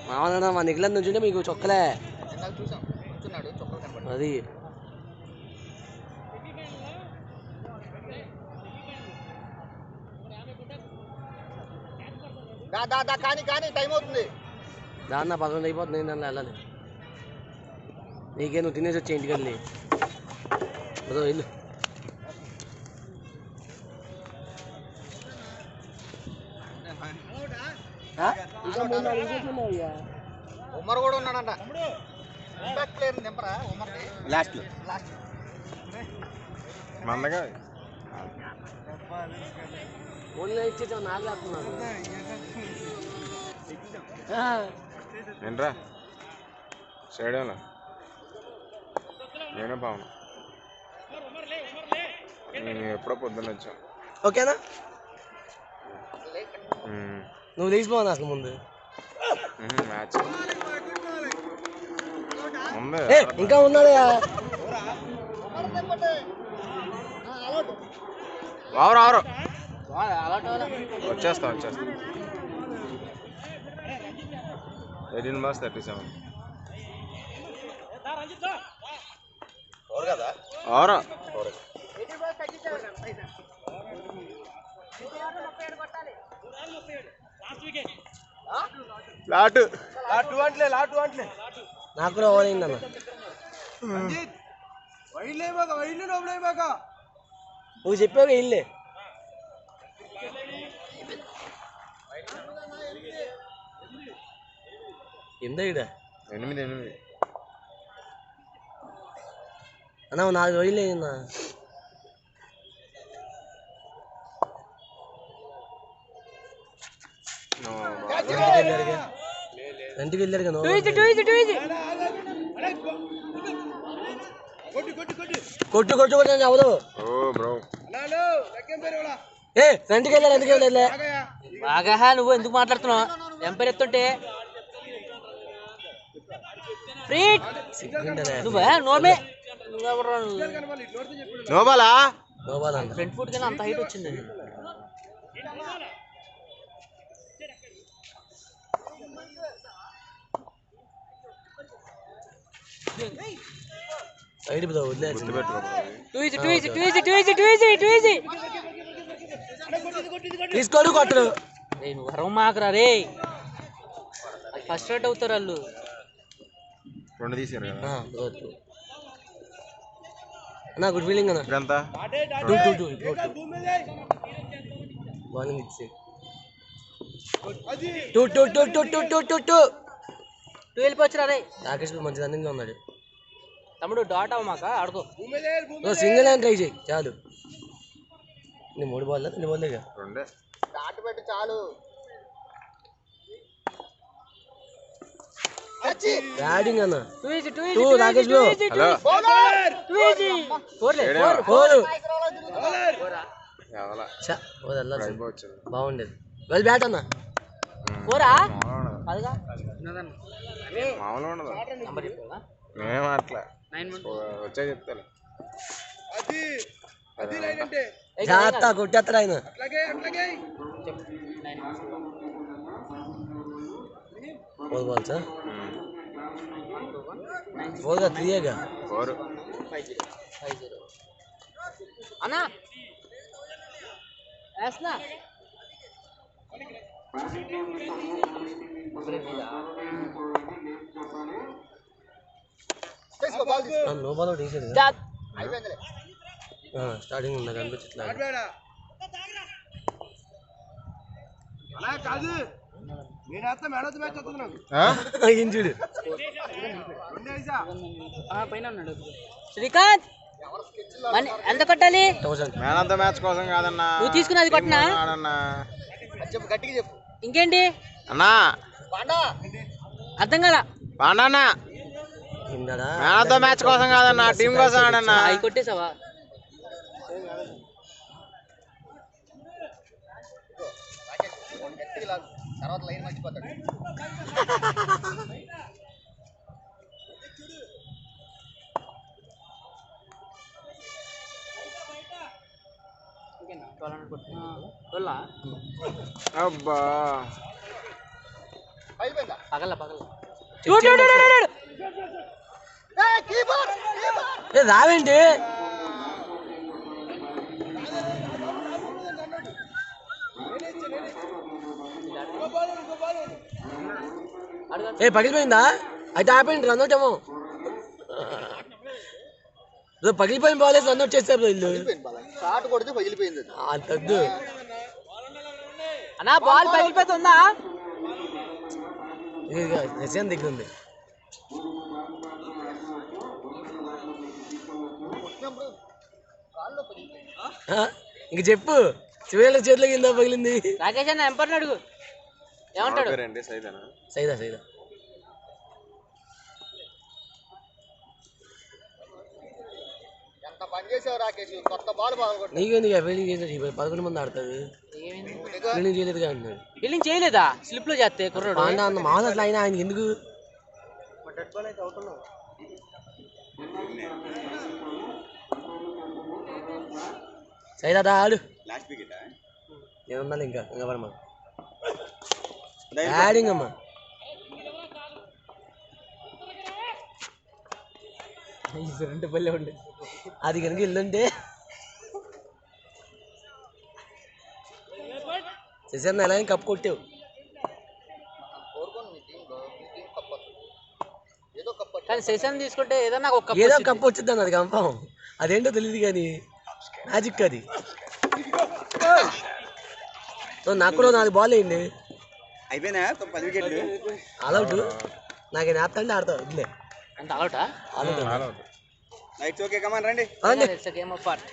మామూలుగా మా నిఖిల్ నుంచుంటే మీకు చొక్కలే అది కానీ టైం అవుతుంది. దాన్న 11 అయిపోతుంది. దానిలో వెళ్ళాలి. నీకే నువ్వు తినేసి వచ్చే ఇంటికి వెళ్ళి వెళ్ళు. ఉమ్మర్ కూడా ఉన్నాడంట. లాస్ట్ మందగా ఇచ్చేసా నాకు వేస్తున్నాను ఏంట్రా స్టేడియంలో నేనే బాగున్నా. నేను ఎప్పుడో పొద్దున్న వచ్చా. ఓకేనా నువ్వు లేచిపోవాలి అసలు ముందు మ్యాచ్ ఉంది ఇంకా ఉన్నాడయా. ఆరు వచ్చేస్తా 18:37 ఆరు లాటు నాకు కూడా ఓవర్ అయిందన్న. నువ్వు చెప్పావు ఇల్లే ఎంత ఇడ 8 అన్నా 4 రోజులు అయిందా. ఇంటికి వెళ్ళారు కదా కొట్టు అవదు. రెంట్కి వెళ్ళారు ఎందుకు వెళ్ళలే బాగా నువ్వు ఎందుకు మాట్లాడుతున్నావు? ఎంపైర్ ఎత్తుంటే ఫ్రంట్ ఫుట్ కన్నా అంత హైట్ వచ్చింది. తీసుకోడు కొట్టరు. నేను వరం మాకరా రే, ఫస్ట్ రేట్ అవుతారు వాళ్ళు. 2 తీసారు కదా అన్న. గుడ్ ఫీలింగ్ అన్న. ఎంత 2 బౌలింగ్ ఇచ్చి 2 వెళ్ళిపోవచ్చురా రే. రాకేష్ మంచి రన్నింగ్ ఉన్నాడు తమ్ముడు. డాట్ అవ్వమాక ఆడుకో. సింగిల్ హ్యాండ్ ట్రై చేయి చాలు. నీ 3 బాల్ 2 బాల్ డాట్ పెట్టి చాలు. బ్యాటింగ్ అన్న. 2 రాకేష్ బ్రో. బాగుండేది. వెల్ బ్యాట్ అన్న. మామూలుగా ఉండదు. మేము అట్లా వచ్చా చెప్తాను. జాగ్రత్త కొట్టేస్తాడు ఆయన. 4 balls 4 గా 3 గా 4 అన్నా వేస్తా. నో బాల్ అవుట్ వేసేది స్టార్టింగ్ ఉన్నా కనిపించట్లేదు. చూడు శ్రీకాంత్ ఎంత కొట్టాలి? 1000. మ్యాన్ ఆఫ్ ద మ్యాచ్ కోసం కాదన్నా, నువ్వు తీసుకున్నది కొట్టినా. ఇంకేంటి అన్నా అర్థం కదా. మ్యాన్ ఆఫ్ ద మ్యాచ్ కోసం కాదన్నా, టీం కోసం ఆడన్నా. అవి కొట్టేసావా? తర్వాత లైన్ మర్చిపోతాడు. అబ్బా అయిపోయిందా పగల పగల ఏ రావేంటి ఏ పగిలిపోయిందా అయితే ఆపండి రన్ అవుట్ ఏమో పగిలిపోయిన బాల్ రన్ అవుట్ చేస్తారు వీళ్ళు షాట్ కొడితే పగిలిపోయింది అది. అంతద్దు అన్నా బాల్ పగిలిపోతుందా రష్యన్ దగ్గర ఉంది కొట్టినప్పుడు కాల్లో పగిలిపోయింది ఇంక చెప్పు చివరి చేతిలో కింద పగిలింది రాకేష్ అన్న ఎంపర్ని అడుగు ఏమంటాడు సైదా సైదా ఎంత పని చేసావు రాకేష్ కొత్త బాల్ బాగా నీకెందుకు ఫీల్డింగ్ చేసి 11 మంది ఆడుతుంది ఫీల్డింగ్ చేయలేదుగా అంటున్నాడు ఫీలింగ్ చేయలేదా స్లిప్ లో చేస్తే కుర్రాడు అన్న మామూలు అసలు అయినా ఆయనకి ఎందుకు సైదా ఆడు ఏమన్నా ఇంకా పడమ్మా బ్యాటింగ్ అమ్మా రెండు పల్లె ఉండే అది కనుక ఇల్లుంటే చేసాను ఎలా కప్పు కొట్టావు కోరుకోను మీ టీంలో మీ టీం కప్ వస్తుంది. ఏదో కప్ కానీ సెషన్ తీసుకుంటే ఏదన్నా ఒక ఏదో కప్పు వచ్చింది అన్నది కన్ఫామ్ అదేంటో తెలియదు కానీ మ్యాజిక్ అది నాకు కూడా 4 బాల్ వేయండి అయిపోయినా 10 వికెట్లు ఆల్అౌట్ నాకు నేపుతంటే ఆడతావు ఇట్లే అంత అవుటా ఆల్అౌట్ రైట్ ఓకే కమాన్ రండి గేమ్ ఆఫ్ ఆర్ట్